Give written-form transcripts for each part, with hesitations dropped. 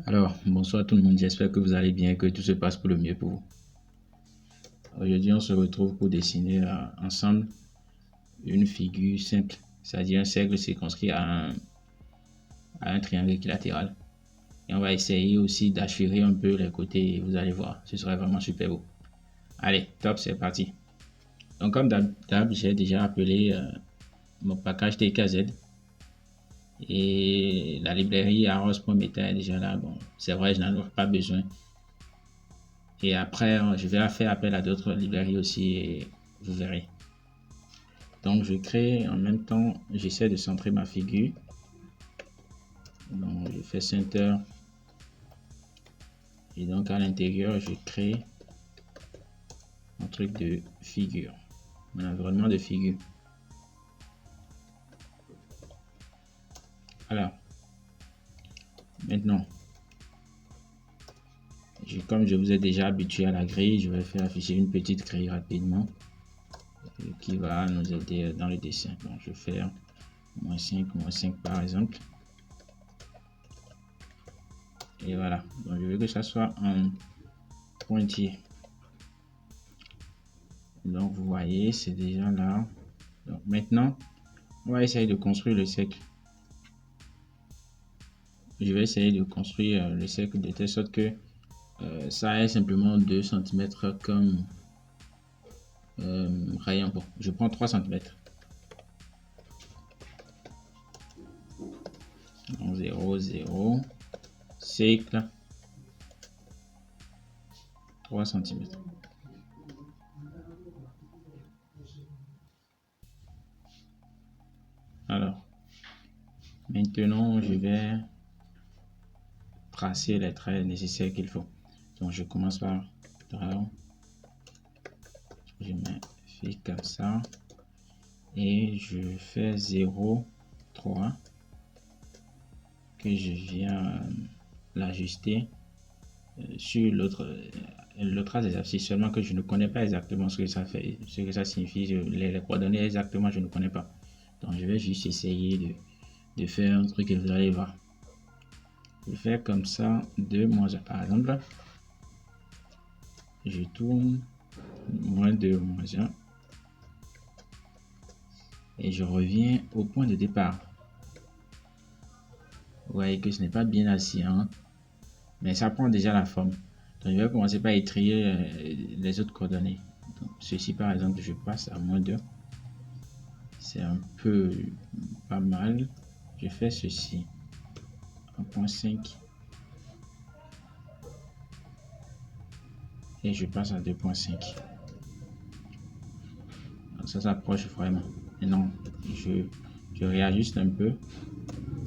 Alors, bonsoir tout le monde, j'espère que vous allez bien et que tout se passe pour le mieux pour vous. Aujourd'hui, on se retrouve pour dessiner ensemble une figure simple, c'est-à-dire un cercle circonscrit à un triangle équilatéral. Et on va essayer aussi d'achever un peu les côtés et vous allez voir, ce serait vraiment super beau. Allez, top, c'est parti. Donc comme d'hab, j'ai déjà appelé mon package TKZ et la librairie arros.meta est déjà là. Bon, c'est vrai, je n'en ai pas besoin. Et après, je vais faire appel à d'autres librairies aussi et vous verrez. Donc, je crée en même temps, j'essaie de centrer ma figure. Donc, je fais center. Et donc, à l'intérieur, je crée un truc de figure, mon environnement de figure. Alors, maintenant, comme je vous ai déjà habitué à la grille, je vais faire afficher une petite grille rapidement qui va nous aider dans le dessin. Donc, je vais faire -5 par exemple. Et voilà, donc je veux que ça soit en pointillé. Donc vous voyez, c'est déjà là. Donc maintenant, on va essayer de construire le cercle. Je vais essayer de construire le cercle de telle sorte que ça ait simplement 2 cm comme rayon. Bon, je prends 3 cm. Donc 0, 0, cercle, 3 cm. Alors, maintenant, je vais tracer les traits nécessaires qu'il faut. Donc, je commence par draw. Je mets fil comme ça. Et je fais 0, 3. Que je viens l'ajuster sur l'autre trace des abscisses, seulement que je ne connais pas exactement ce que ça fait, ce que ça signifie, les coordonnées exactement, je ne connais pas. Donc je vais juste essayer de faire un truc et vous allez voir. Je vais faire comme ça, 2, -1 par exemple. Je tourne, -2, -1. Et je reviens au point de départ. Vous voyez que ce n'est pas bien assis, hein, mais ça prend déjà la forme. Donc je vais commencer par étrier les autres coordonnées. Donc, ceci par exemple, je passe à -2. C'est un peu pas mal. Je fais ceci. 1.5. Et je passe à 2.5. Donc ça s'approche vraiment. Maintenant, je réajuste un peu.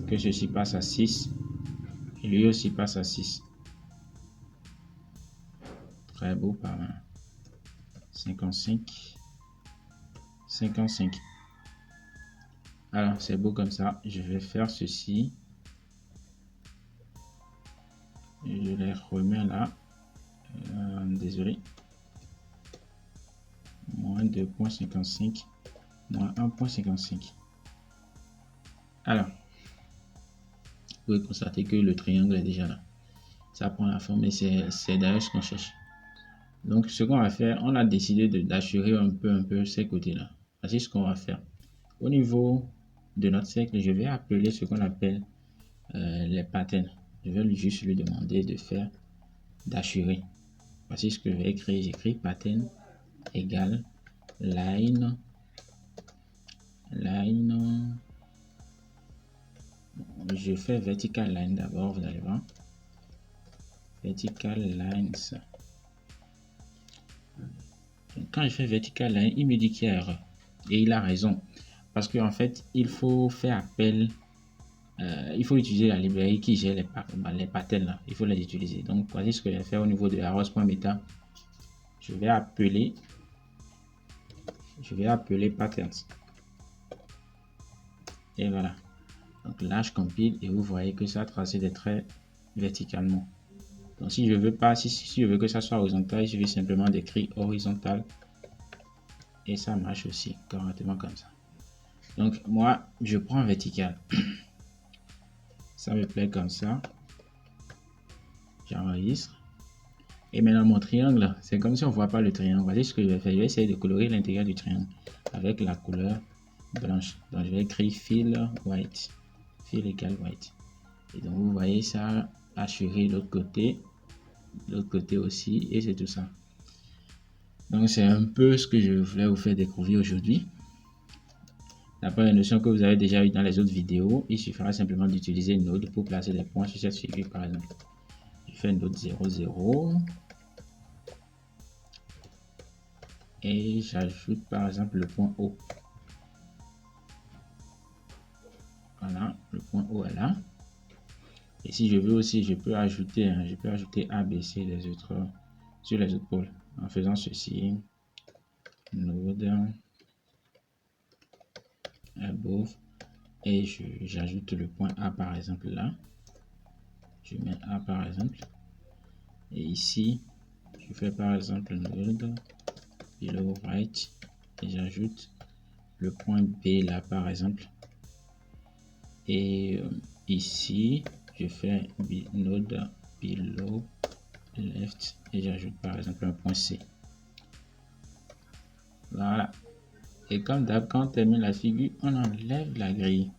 Que ceci passe à 6. Et lui aussi passe à 6. Très beau par 55. 55. Alors, c'est beau comme ça. Je vais faire ceci. Je les remets là. Désolé. -2.55. -1.55. Alors, vous pouvez constater que le triangle est déjà là. Ça prend la forme et c'est d'ailleurs ce qu'on cherche. Donc, ce qu'on va faire, on a décidé d'assurer un peu ces côtés-là. Voici ce qu'on va faire. Au niveau de notre cercle, je vais appeler ce qu'on appelle les patterns. Je vais juste lui demander de faire d'assurer. Voici ce que je vais écrire. J'écris pattern égale line. Je fais vertical line d'abord, vous allez voir. Vertical lines. Quand je fais vertical line, il me dit qu'il y a erreur. Et il a raison. Parce qu'en fait, il faut faire appel. Il faut utiliser la librairie qui gère les patterns là. Il faut les utiliser. Donc, voici ce que je vais faire au niveau de arros.meta. Je vais appeler patterns. Et voilà. Donc là, je compile et vous voyez que ça a tracé des traits verticalement. Donc si je veux pas, si je veux que ça soit horizontal, je vais simplement d'écrire horizontal. Et ça marche aussi correctement comme ça. Donc moi, je prends vertical. Ça me plaît comme ça. J'enregistre. Et maintenant mon triangle, c'est comme si on ne voit pas le triangle. Voici ce que je vais faire. Je vais essayer de colorer l'intérieur du triangle avec la couleur blanche. Donc je vais écrire fill white. Fill égale white. Et donc vous voyez ça assuré l'autre côté aussi, et c'est tout ça. Donc c'est un peu ce que je voulais vous faire découvrir aujourd'hui. D'après les notions que vous avez déjà eues dans les autres vidéos, il suffira simplement d'utiliser une node pour placer des points sur cette figure par exemple. Je fais une node 0, 0. Et j'ajoute par exemple le point O. Voilà, le point O est là. Et si je veux aussi, je peux ajouter A, B, C sur les autres pôles. En faisant ceci, node above, et j'ajoute le point A par exemple là. Je mets A par exemple. Et ici, je fais par exemple node below right et j'ajoute le point B là par exemple. Et ici, je fais node below left et j'ajoute par exemple un point C. Voilà. Et comme d'hab, quand on termine la figure, on enlève la grille.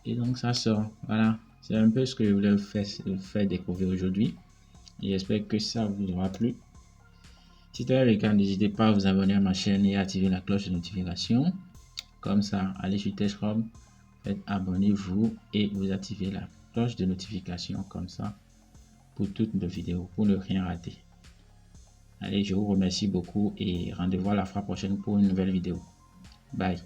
Et donc ça sort. Voilà. C'est un peu ce que je voulais vous faire découvrir aujourd'hui. J'espère que ça vous aura plu. Si c'est le cas, n'hésitez pas à vous abonner à ma chaîne et à activer la cloche de notification. Comme ça, allez sur TechRob, faites abonnez-vous et vous activez la cloche de notification comme ça pour toutes nos vidéos, pour ne rien rater. Allez, je vous remercie beaucoup et rendez-vous à la fois prochaine pour une nouvelle vidéo. Bye.